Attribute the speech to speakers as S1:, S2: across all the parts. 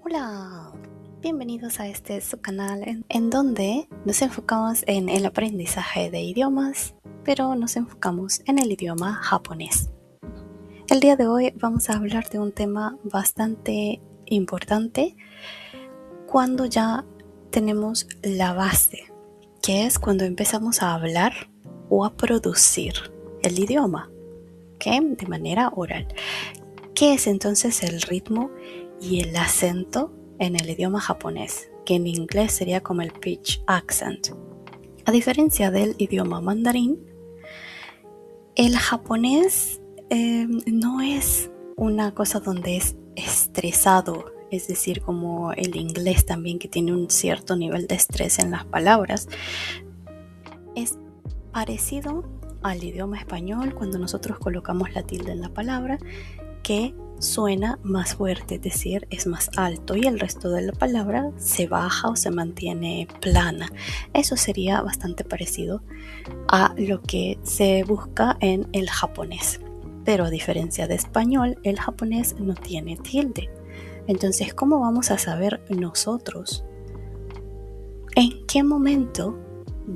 S1: Hola, bienvenidos a su canal en donde nos enfocamos en el aprendizaje de idiomas, pero nos enfocamos en el idioma japonés. El día de hoy vamos a hablar de un tema bastante importante cuando ya tenemos la base, que es cuando empezamos a hablar o a producir el idioma, ¿okay? De manera oral. ¿Qué es entonces el ritmo y el acento en el idioma japonés? Que en inglés sería como el pitch accent. A diferencia del idioma mandarín, el japonés no es una cosa donde es estresado, es decir, como el inglés también, que tiene un cierto nivel de estrés en las palabras. Es parecido al idioma español cuando nosotros colocamos la tilde en la palabra, que suena más fuerte, es decir, es más alto, y el resto de la palabra se baja o se mantiene plana. Eso sería bastante parecido a lo que se busca en el japonés. Pero a diferencia de español, el japonés no tiene tilde. Entonces, ¿cómo vamos a saber nosotros en qué momento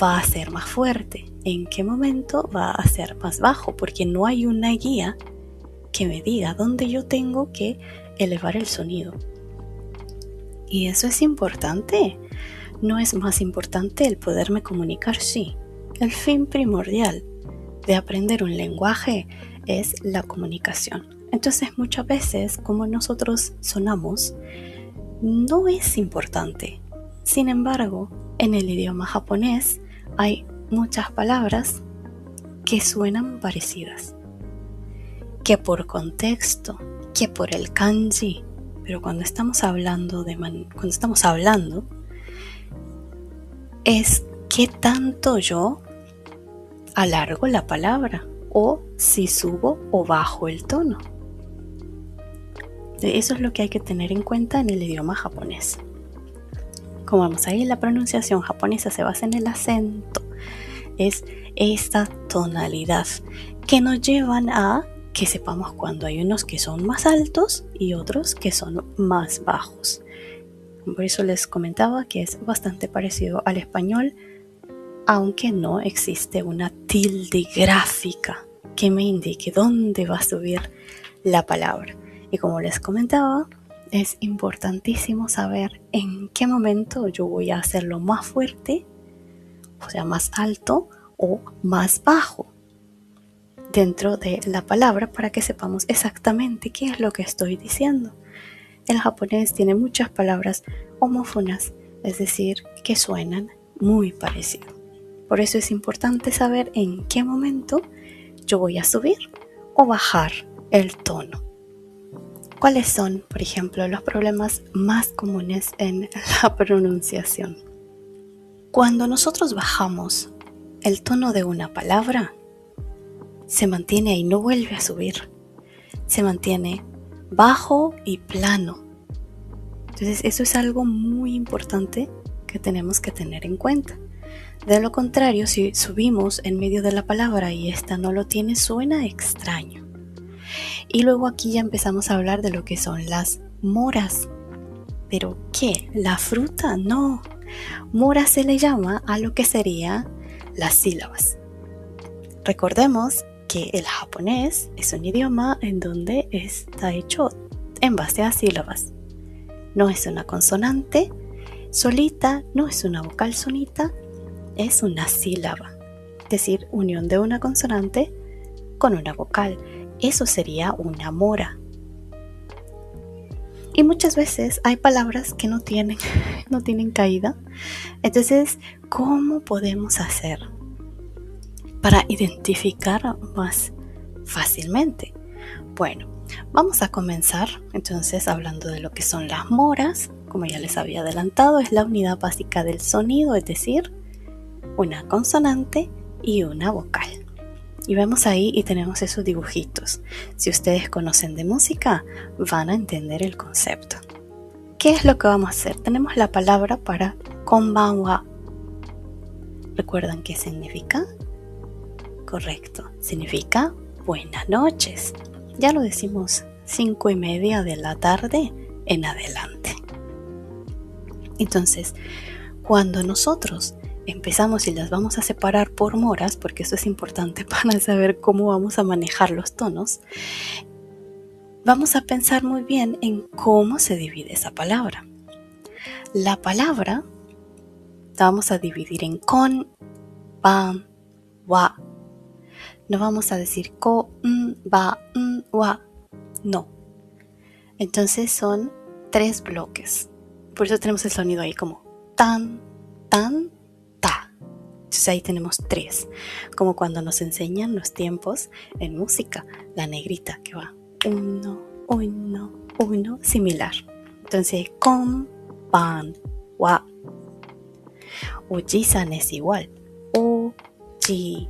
S1: va a ser más fuerte? ¿En qué momento va a ser más bajo? Porque no hay una guía que me diga dónde yo tengo que elevar el sonido. Y eso es importante. ¿No es más importante el poderme comunicar? Sí. El fin primordial de aprender un lenguaje es la comunicación. Entonces, muchas veces, como nosotros sonamos, no es importante. Sin embargo, en el idioma japonés hay muchas palabras que suenan parecidas, que por contexto, que por el kanji, pero cuando estamos hablando es qué tanto yo alargo la palabra o si subo o bajo el tono. Eso es lo que hay que tener en cuenta en el idioma japonés. Como vamos ahí, la pronunciación japonesa se basa en el acento. Es esta tonalidad que nos llevan a que sepamos cuando hay unos que son más altos y otros que son más bajos. Por eso les comentaba que es bastante parecido al español, aunque no existe una tilde gráfica que me indique dónde va a subir la palabra. Y como les comentaba, es importantísimo saber en qué momento yo voy a hacerlo más fuerte, o sea, más alto o más bajo dentro de la palabra, para que sepamos exactamente qué es lo que estoy diciendo. El japonés tiene muchas palabras homófonas, es decir, que suenan muy parecido. Por eso es importante saber en qué momento yo voy a subir o bajar el tono. ¿Cuáles son, por ejemplo, los problemas más comunes en la pronunciación? Cuando nosotros bajamos el tono de una palabra, se mantiene ahí, no vuelve a subir. Se mantiene bajo y plano. Entonces, eso es algo muy importante que tenemos que tener en cuenta. De lo contrario, si subimos en medio de la palabra y esta no lo tiene, suena extraño. Y luego aquí ya empezamos a hablar de lo que son las moras. ¿Pero qué? ¿La fruta? No. Mora se le llama a lo que sería las sílabas. Recordemos que el japonés es un idioma en donde está hecho en base a sílabas. No es una consonante solita, no es una vocal solita, es una sílaba. Es decir, unión de una consonante con una vocal. Eso sería una mora. Y muchas veces hay palabras que no tienen caída. Entonces, ¿cómo podemos hacer para identificar más fácilmente? Bueno, vamos a comenzar entonces hablando de lo que son las moras. Como ya les había adelantado, es la unidad básica del sonido, es decir, una consonante y una vocal. Y vemos ahí y tenemos esos dibujitos. Si ustedes conocen de música, van a entender el concepto. ¿Qué es lo que vamos a hacer? Tenemos la palabra para konbanwa. ¿Recuerdan qué significa? Correcto, significa buenas noches. Ya lo decimos 5:30 de la tarde en adelante. Entonces, cuando nosotros empezamos y las vamos a separar por moras, porque eso es importante para saber cómo vamos a manejar los tonos, vamos a pensar muy bien en cómo se divide esa palabra. La palabra la vamos a dividir en con, ban, wa. No vamos a decir ko, ba, wa. No. Entonces son 3 bloques. Por eso tenemos el sonido ahí como tan, tan, ta. Entonces ahí tenemos 3. Como cuando nos enseñan los tiempos en música. La negrita que va 1, 1, 1, similar. Entonces con, ban, wa. Uji-san es igual. Uji-sa.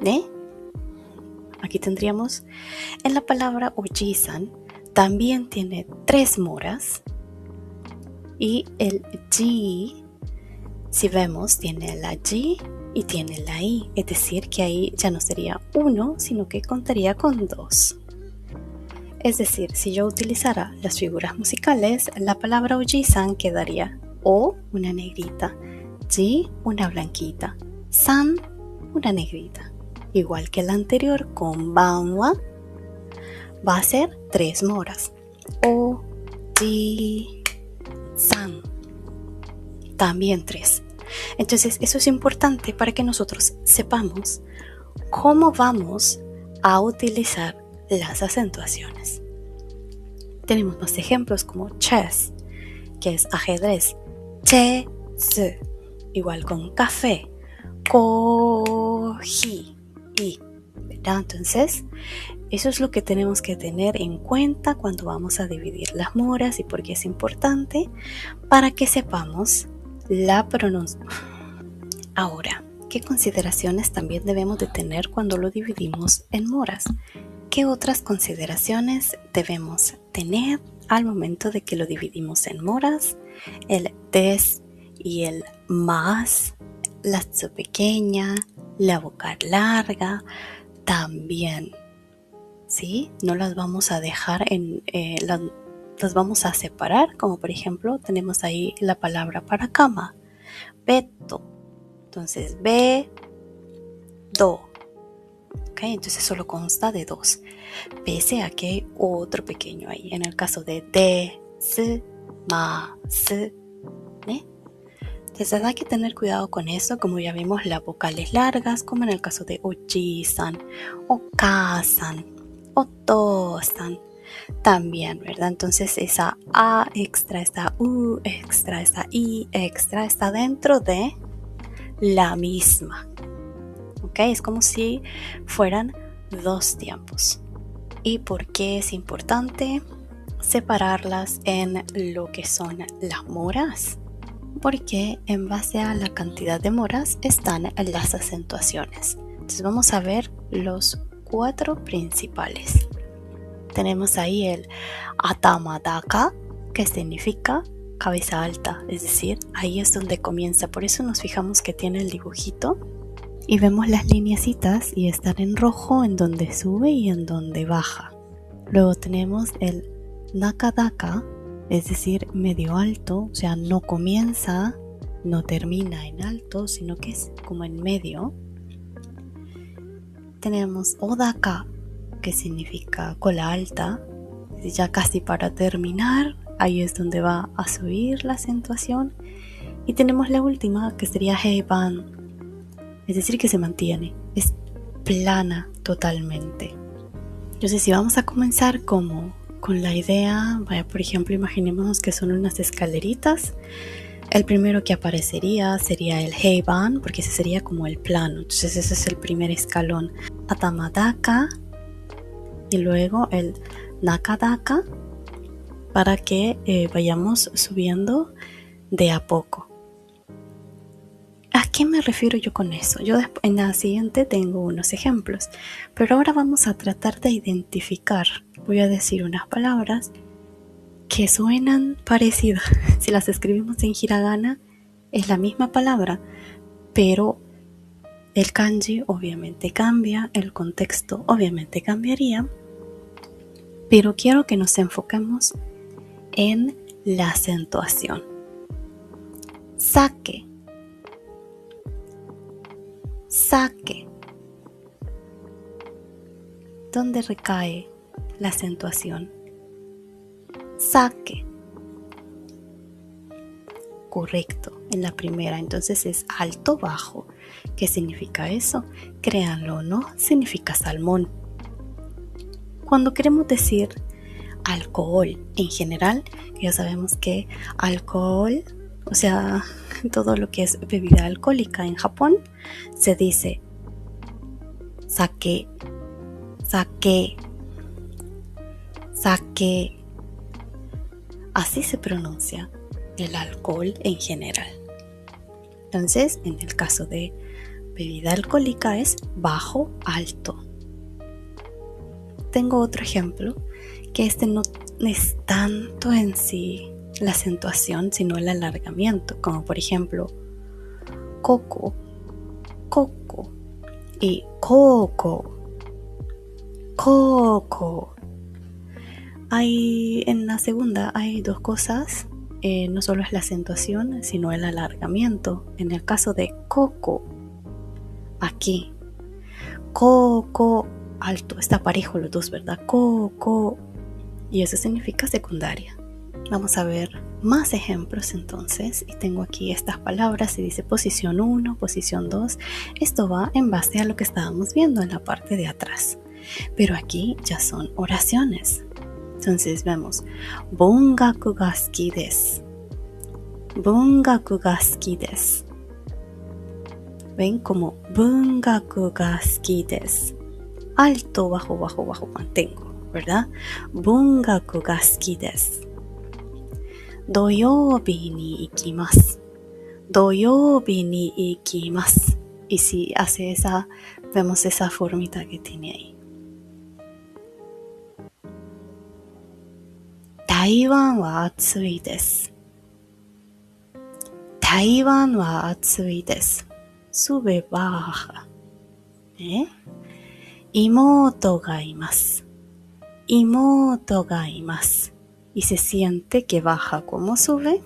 S1: ¿Eh? Aquí tendríamos en la palabra Uji-san también tiene 3 moras y el ji, si vemos, tiene la ji y tiene la i, es decir que ahí ya no sería 1 sino que contaría con 2. Es decir, si yo utilizara las figuras musicales, la palabra Uji-san quedaría o una negrita, ji una blanquita, san una negrita. Igual que el anterior, con banwa va a ser 3 moras. O, ji, san. También 3. Entonces, eso es importante para que nosotros sepamos cómo vamos a utilizar las acentuaciones. Tenemos más ejemplos como chess, que es ajedrez. Chess, igual con café. Coji. ¿Verdad? Entonces, eso es lo que tenemos que tener en cuenta cuando vamos a dividir las moras y por qué es importante para que sepamos la pronunciación. Ahora, ¿qué consideraciones también debemos de tener cuando lo dividimos en moras? ¿Qué otras consideraciones debemos tener al momento de que lo dividimos en moras? El des y el más, la tsu pequeña, la vocal larga, también, ¿sí? No las vamos a dejar las vamos a separar, como por ejemplo tenemos ahí la palabra para cama, beto. Entonces, be, do. ¿Ok? Entonces solo consta de 2, pese a que hay otro pequeño ahí. En el caso de s, ma, s, ¿eh? Entonces hay que tener cuidado con eso, como ya vimos las vocales largas, como en el caso de oji-san, oka-san, oto-san, también, ¿verdad? Entonces esa A extra, esta U extra, esta I extra está dentro de la misma. ¿Ok? Es como si fueran 2 tiempos. ¿Y por qué es importante separarlas en lo que son las moras? Porque en base a la cantidad de moras están las acentuaciones. Entonces vamos a ver los 4 principales. Tenemos ahí el atama daka, que significa cabeza alta, es decir, ahí es donde comienza. Por eso nos fijamos que tiene el dibujito y vemos las lineecitas y están en rojo en donde sube y en donde baja. Luego tenemos el nakadaka, es decir, medio alto, o sea, no comienza, no termina en alto, sino que es como en medio. Tenemos odaka, que significa cola alta, ya casi para terminar, ahí es donde va a subir la acentuación. Y tenemos la última, que sería heiban, es decir, que se mantiene, es plana totalmente. Entonces, si vamos a comenzar con la idea, vaya, por ejemplo, imaginémonos que son unas escaleritas. El primero que aparecería sería el heiban, porque ese sería como el plano. Entonces ese es el primer escalón. Atamadaka y luego el nakadaka, para que vayamos subiendo de a poco. ¿A qué me refiero yo con eso? Yo en la siguiente tengo unos ejemplos, pero ahora vamos a tratar de identificar. Voy a decir unas palabras que suenan parecidas. Si las escribimos en hiragana, es la misma palabra, pero el kanji obviamente cambia, el contexto obviamente cambiaría, pero quiero que nos enfoquemos en la acentuación. Sake. Sake. ¿Dónde recae la acentuación? Sake. Correcto, en la primera, entonces es alto, bajo. ¿Qué significa eso? Créanlo o no, significa salmón. Cuando queremos decir alcohol en general, ya sabemos que alcohol, o sea, todo lo que es bebida alcohólica en Japón, se dice sake, sake, sake. Así se pronuncia el alcohol en general. Entonces, en el caso de bebida alcohólica es bajo, alto. Tengo otro ejemplo, que este no es tanto en sí la acentuación, sino el alargamiento, como por ejemplo, coco, coco y coco, coco. En la segunda hay dos cosas. No solo es la acentuación, sino el alargamiento. En el caso de coco, aquí, coco, alto, está parejo los dos, ¿verdad? Coco, y eso significa secundaria. Vamos a ver más ejemplos entonces, y tengo aquí estas palabras y dice posición 1, posición 2. Esto va en base a lo que estábamos viendo en la parte de atrás, pero aquí ya son oraciones. Entonces vemos, bungaku ga suki desu. Bungaku ga suki desu. Ven como bungaku ga suki desu. Alto, bajo, bajo, bajo, mantengo, ¿verdad? Bungaku ga suki desu. Doyoubi ni ikimasu. Doyoubi ni ikimasu. Y si hace esa, vemos esa formita que tiene ahí. Taiwan wa atsui desu. Taiwan wa atsui desu. Sube, baja. Imoto ga imasu. Imoto ga imasu. Y se siente que baja como sube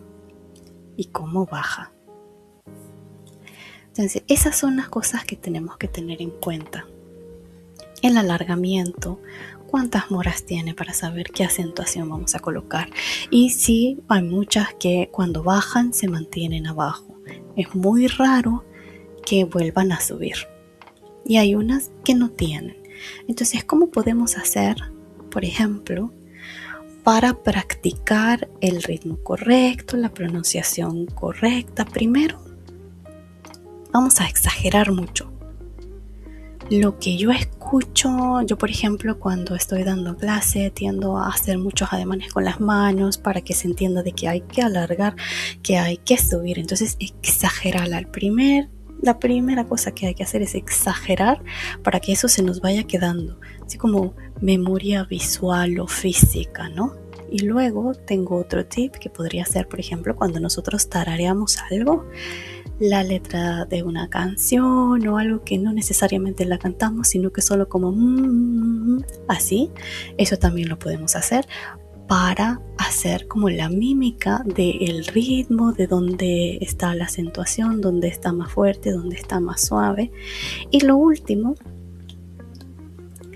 S1: y como baja. Entonces, esas son las cosas que tenemos que tener en cuenta. El alargamiento, cuántas moras tiene para saber qué acentuación vamos a colocar. Y sí, hay muchas que cuando bajan se mantienen abajo. Es muy raro que vuelvan a subir. Y hay unas que no tienen. Entonces, ¿cómo podemos hacer, por ejemplo, para practicar el ritmo correcto, la pronunciación correcta? Primero, vamos a exagerar mucho. Lo que yo escucho, yo por ejemplo cuando estoy dando clase tiendo a hacer muchos ademanes con las manos para que se entienda de que hay que alargar, que hay que subir. Entonces exagerar. La primera cosa que hay que hacer es exagerar para que eso se nos vaya quedando, así como memoria visual o física, ¿no? Y luego tengo otro tip que podría ser, por ejemplo, cuando nosotros tarareamos algo, la letra de una canción o algo que no necesariamente la cantamos, sino que solo como así. Eso también lo podemos hacer para hacer como la mímica del ritmo, de dónde está la acentuación, dónde está más fuerte, dónde está más suave. Y lo último,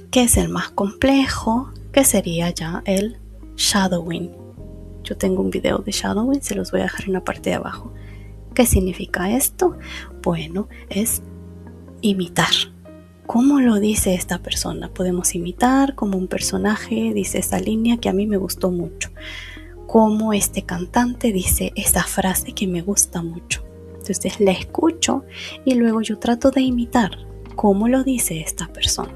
S1: que es el más complejo, que sería ya el shadowing. Yo tengo un video de shadowing, se los voy a dejar en la parte de abajo. ¿Qué significa esto? Bueno, es imitar. ¿Cómo lo dice esta persona? Podemos imitar como un personaje dice esa línea que a mí me gustó mucho. Como este cantante dice esa frase que me gusta mucho. Entonces la escucho y luego yo trato de imitar cómo lo dice esta persona.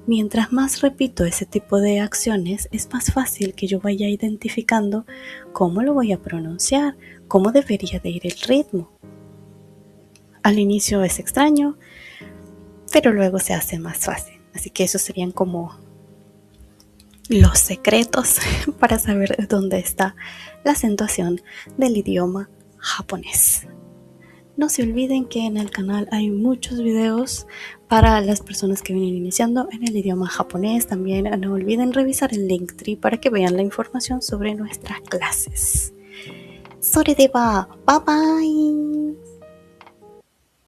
S1: Mientras más repito ese tipo de acciones, es más fácil que yo vaya identificando cómo lo voy a pronunciar, cómo debería de ir el ritmo. Al inicio es extraño, pero luego se hace más fácil. Así que esos serían como los secretos para saber dónde está la acentuación del idioma japonés. No se olviden que en el canal hay muchos videos para las personas que vienen iniciando en el idioma japonés. También no olviden revisar el Linktree para que vean la información sobre nuestras clases. それでは、バイバイ。